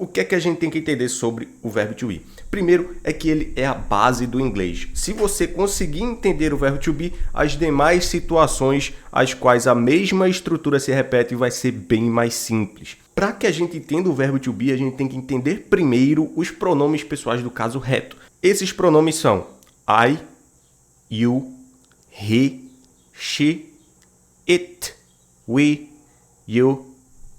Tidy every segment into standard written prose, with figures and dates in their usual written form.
O que é que a gente tem que entender sobre o verbo to be? Primeiro é que ele é a base do inglês. Se você conseguir entender o verbo to be, as demais situações as quais a mesma estrutura se repete vai ser bem mais simples. Para que a gente entenda o verbo to be, a gente tem que entender primeiro os pronomes pessoais do caso reto. Esses pronomes são I, you, he, she, it, we, you,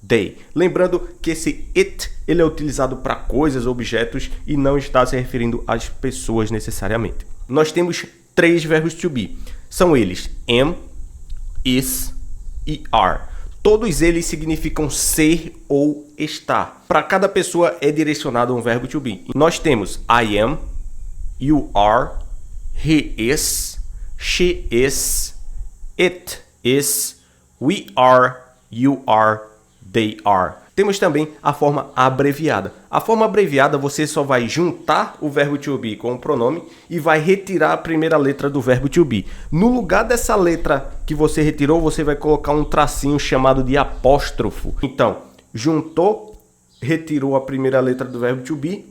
they. Lembrando que esse it ele é utilizado para coisas, objetos e não está se referindo às pessoas necessariamente. Nós temos 3 verbos to be. São eles am, is e are. Todos eles significam ser ou estar. Para cada pessoa é direcionado um verbo to be. Nós temos I am, you are, he is, she is, it is, we are, you are, they are. Temos também a forma abreviada. A forma abreviada você só vai juntar o verbo to be com o pronome e vai retirar a primeira letra do verbo to be. No lugar dessa letra que você retirou, você vai colocar um tracinho chamado de apóstrofo. Então, juntou, retirou a primeira letra do verbo to be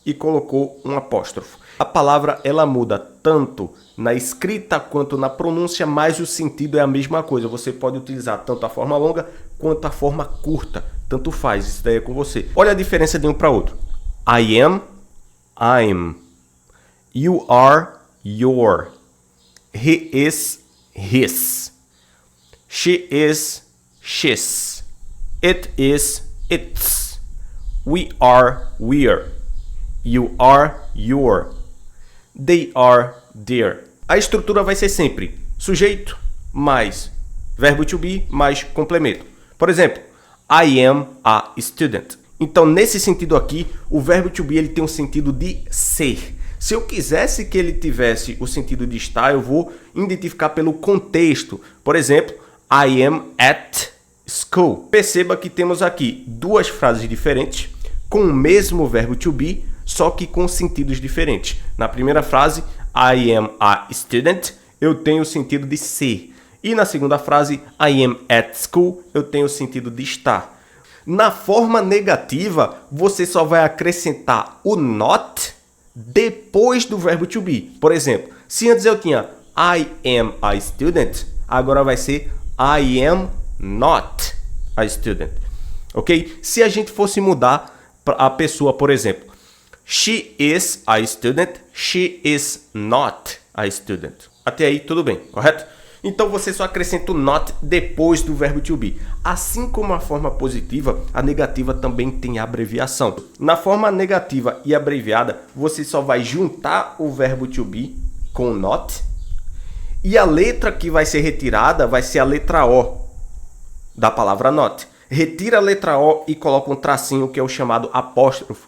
e colocou um apóstrofo. A palavra ela muda tanto na escrita quanto na pronúncia, mas o sentido é a mesma coisa. Você pode utilizar tanto a forma longa quanto a forma curta. Tanto faz, isso daí é com você. Olha a diferença de um para outro. I am, I'm. You are, your. He is, his. She is, she's. It is, its. We are, we're. You are, your. They are, their. A estrutura vai ser sempre sujeito mais verbo to be mais complemento. Por exemplo, I am a student. Então, nesse sentido aqui, o verbo to be ele tem um sentido de ser. Se eu quisesse que ele tivesse o sentido de estar, eu vou identificar pelo contexto. Por exemplo, I am at school. Perceba que temos aqui 2 frases diferentes com o mesmo verbo to be, só que com sentidos diferentes. Na primeira frase, I am a student, eu tenho o sentido de ser. E na segunda frase, I am at school, eu tenho o sentido de estar. Na forma negativa, você só vai acrescentar o not depois do verbo to be. Por exemplo, se antes eu tinha I am a student, agora vai ser I am not a student. Ok? Se a gente fosse mudar a pessoa, por exemplo, she is a student, she is not a student. Até aí tudo bem, correto? Então você só acrescenta o not depois do verbo to be. Assim como a forma positiva, a negativa também tem abreviação. Na forma negativa e abreviada, você só vai juntar o verbo to be com o not. E a letra que vai ser retirada vai ser a letra O da palavra not. Retira a letra O e coloca um tracinho que é o chamado apóstrofo.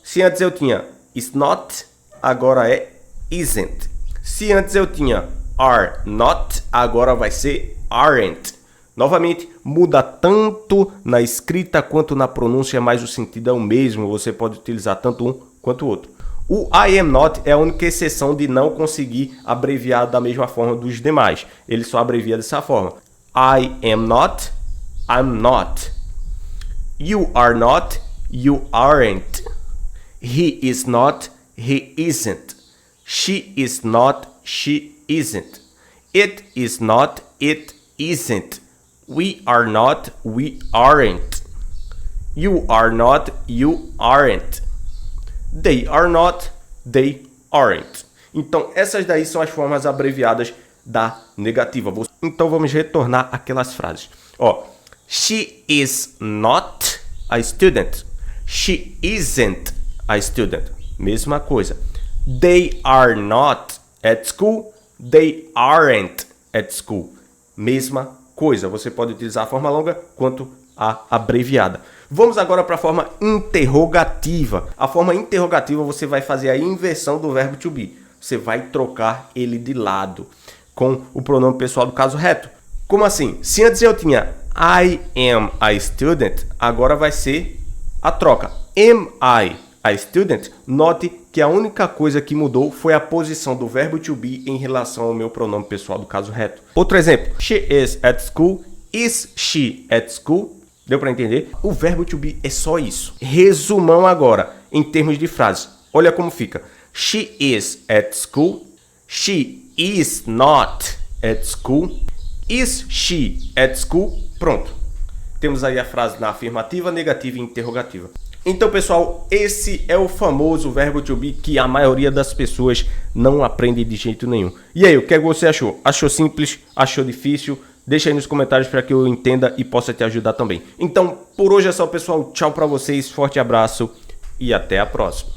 Se antes eu tinha is not, agora é isn't. Se antes eu tinha are not, agora vai ser aren't. Novamente, muda tanto na escrita quanto na pronúncia, mas o sentido é o mesmo. Você pode utilizar tanto um quanto o outro. O I am not é a única exceção de não conseguir abreviar da mesma forma dos demais. Ele só abrevia dessa forma. I am not, I'm not. You are not, you aren't. He is not, he isn't. She is not, she isn't. It is not, it isn't. We are not, we aren't. You are not, you aren't. They are not, they aren't. Então, essas daí são as formas abreviadas da negativa. Então, vamos retornar aquelas frases. She is not a student. She isn't a student. Mesma coisa. They are not at school. They aren't at school. Mesma coisa. Você pode utilizar a forma longa quanto a abreviada. Vamos agora para a forma interrogativa. A forma interrogativa você vai fazer a inversão do verbo to be. Você vai trocar ele de lado com o pronome pessoal do caso reto. Como assim? Se antes eu tinha I am a student, agora vai ser a troca. Am I a student? Note que a única coisa que mudou foi a posição do verbo to be em relação ao meu pronome pessoal do caso reto. Outro exemplo. She is at school. Is she at school? Deu para entender? O verbo to be é só isso. Resumão agora, em termos de frases. Olha como fica. She is at school. She is not at school. Is she at school? Pronto. Temos aí a frase na afirmativa, negativa e interrogativa. Então, pessoal, esse é o famoso verbo to be que a maioria das pessoas não aprende de jeito nenhum. E aí, o que é que você achou? Achou simples? Achou difícil? Deixa aí nos comentários para que eu entenda e possa te ajudar também. Então, por hoje é só, pessoal. Tchau para vocês, forte abraço e até a próxima.